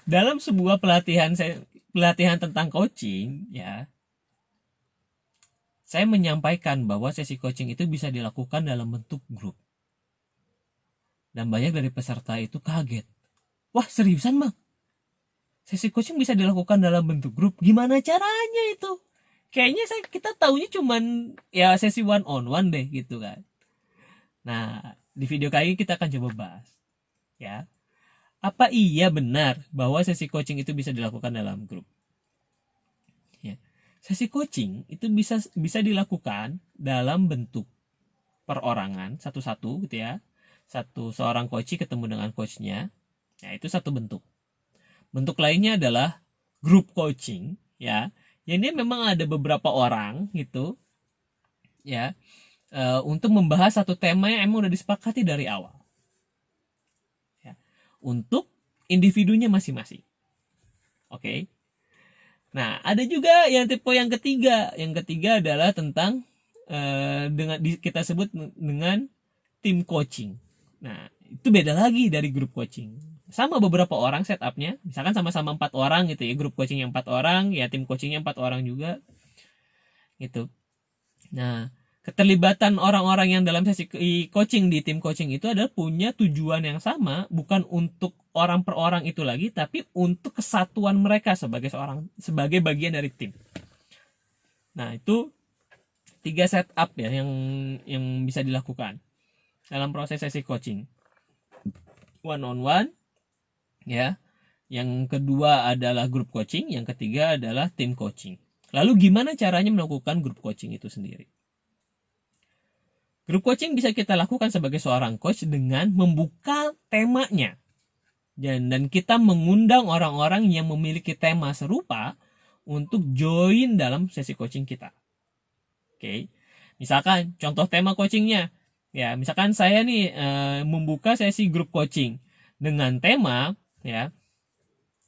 dalam sebuah pelatihan tentang coaching ya, saya menyampaikan bahwa sesi coaching itu bisa dilakukan dalam bentuk grup. Dan banyak dari peserta itu kaget. Wah, seriusan bang? Sesi coaching bisa dilakukan dalam bentuk grup? Gimana caranya itu? Kayaknya kita taunya cuman ya sesi one on one deh gitu kan. Nah, di video kali ini kita akan coba bahas ya. Apa iya benar bahwa sesi coaching itu bisa dilakukan dalam grup? Ya. Sesi coaching itu bisa dilakukan dalam bentuk perorangan satu-satu gitu ya. Seorang coach ketemu dengan coachnya. Ya, itu satu bentuk. Bentuk lainnya adalah group coaching ya. Ini memang ada beberapa orang gitu ya, untuk membahas satu tema yang emang udah disepakati dari awal. Ya. Untuk individunya masing-masing. Oke. Nah, ada juga yang tipe yang ketiga. Yang ketiga adalah tentang kita sebut dengan tim coaching. Nah, itu beda lagi dari grup coaching. Sama beberapa orang setupnya, misalkan sama-sama 4 orang gitu ya, grup coaching yang 4 orang, ya tim coachingnya 4 orang juga gitu. Nah, keterlibatan orang-orang yang dalam sesi coaching di tim coaching itu adalah punya tujuan yang sama, bukan untuk orang per orang itu lagi, tapi untuk kesatuan mereka sebagai bagian dari tim. Nah, itu 3 setup ya yang bisa dilakukan dalam proses sesi coaching. One on one ya. Yang kedua adalah group coaching, yang ketiga adalah tim coaching. Lalu gimana caranya melakukan group coaching itu sendiri? Group coaching bisa kita lakukan sebagai seorang coach dengan membuka temanya. Dan kita mengundang orang-orang yang memiliki tema serupa untuk join dalam sesi coaching kita. Oke. Misalkan contoh tema coachingnya, ya misalkan saya nih membuka sesi group coaching dengan tema ya,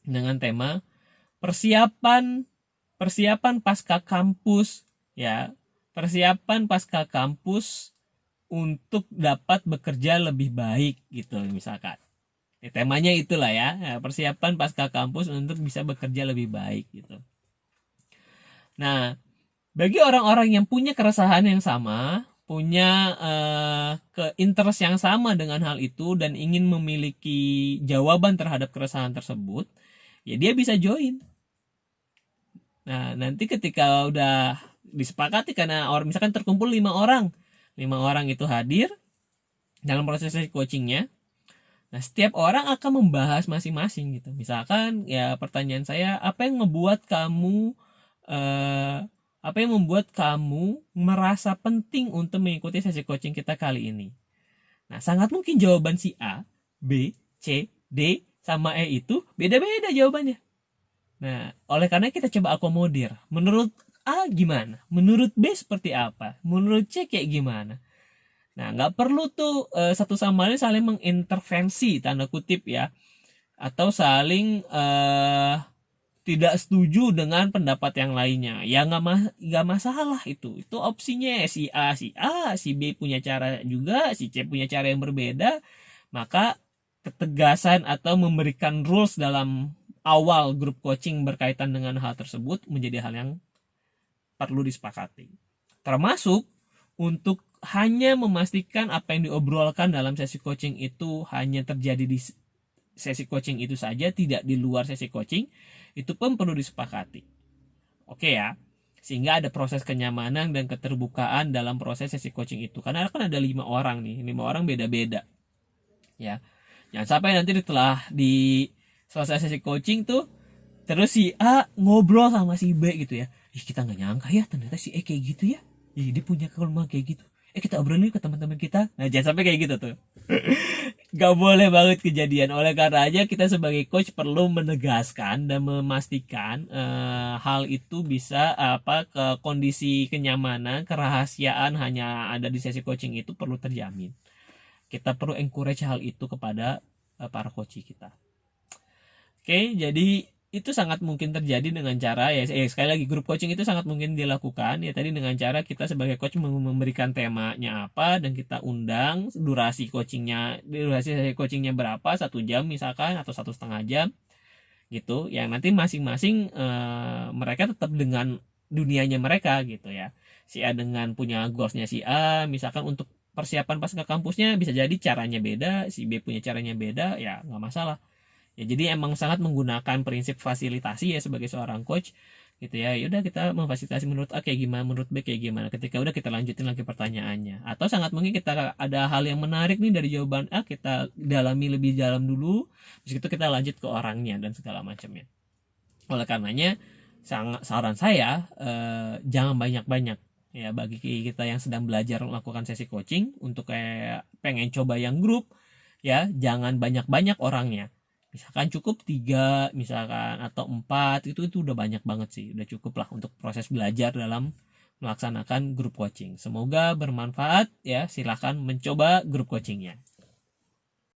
dengan tema persiapan pasca kampus ya, persiapan pasca kampus untuk dapat bekerja lebih baik gitu misalkan. Ya, temanya itulah ya, persiapan pasca kampus untuk bisa bekerja lebih baik gitu. Nah, bagi orang-orang yang punya keresahan yang sama, punya interest yang sama dengan hal itu dan ingin memiliki jawaban terhadap keresahan tersebut, ya dia bisa join. Nah, nanti ketika udah disepakati, karena misalkan terkumpul 5 orang itu hadir dalam proses coachingnya. Nah, setiap orang akan membahas masing-masing gitu. Misalkan ya pertanyaan saya, apa yang membuat kamu merasa penting untuk mengikuti sesi coaching kita kali ini? Nah, sangat mungkin jawaban si A, B, C, D, sama E itu beda-beda jawabannya. Nah, oleh karena kita coba akomodir. Menurut A gimana? Menurut B seperti apa? Menurut C kayak gimana? Nah, nggak perlu tuh satu sama lain saling mengintervensi, tanda kutip ya. Atau saling tidak setuju dengan pendapat yang lainnya. Ya nggak masalah itu. Itu opsinya si A, si B punya cara juga, si C punya cara yang berbeda. Maka ketegasan atau memberikan rules dalam awal grup coaching berkaitan dengan hal tersebut menjadi hal yang perlu disepakati. Termasuk untuk hanya memastikan apa yang diobrolkan dalam sesi coaching itu hanya terjadi di sesi coaching itu saja, tidak di luar sesi coaching, itu pun perlu disepakati. Oke ya, sehingga ada proses kenyamanan dan keterbukaan dalam proses sesi coaching itu. Karena kan ada 5 orang nih, 5 orang beda-beda. Ya, jangan sampai nanti setelah di selesai sesi coaching tuh terus si A ngobrol sama si B gitu ya, kita nggak nyangka ya ternyata si E kayak gitu ya, dia punya kelemahan kayak gitu, kita obrolin ke teman-teman kita. Nah, jangan sampai kayak gitu tuh. Gak boleh banget kejadian. Oleh karena aja kita sebagai coach perlu menegaskan dan memastikan hal itu bisa ke kondisi kenyamanan, kerahasiaan hanya ada di sesi coaching itu perlu terjamin. Kita perlu encourage hal itu kepada para coach kita. Oke, jadi itu sangat mungkin terjadi dengan cara sekali lagi grup coaching itu sangat mungkin dilakukan ya tadi dengan cara kita sebagai coach memberikan temanya apa dan kita undang durasi sesi coachingnya berapa, 1 jam misalkan atau 1,5 jam. gitu, yang nanti masing-masing mereka tetap dengan dunianya mereka gitu ya. Si A dengan punya goalsnya si A, misalkan untuk persiapan pas ke kampusnya bisa jadi caranya beda, si B punya caranya beda, ya nggak masalah. Ya jadi emang sangat menggunakan prinsip fasilitasi ya sebagai seorang coach gitu ya. Yaudah kita memfasilitasi menurut A kayak gimana, menurut B kayak gimana. Ketika udah kita lanjutin lagi pertanyaannya. Atau sangat mungkin kita ada hal yang menarik nih dari jawaban A, kita dalami lebih dalam dulu, terus itu kita lanjut ke orangnya dan segala macamnya. Oleh karenanya saran saya jangan banyak-banyak ya bagi kita yang sedang belajar melakukan sesi coaching. Untuk kayak pengen coba yang grup ya, jangan banyak-banyak orangnya, misalkan cukup 3 misalkan atau 4, itu udah banyak banget sih, udah cukup lah untuk proses belajar dalam melaksanakan grup coaching. Semoga bermanfaat ya, silahkan mencoba grup coachingnya.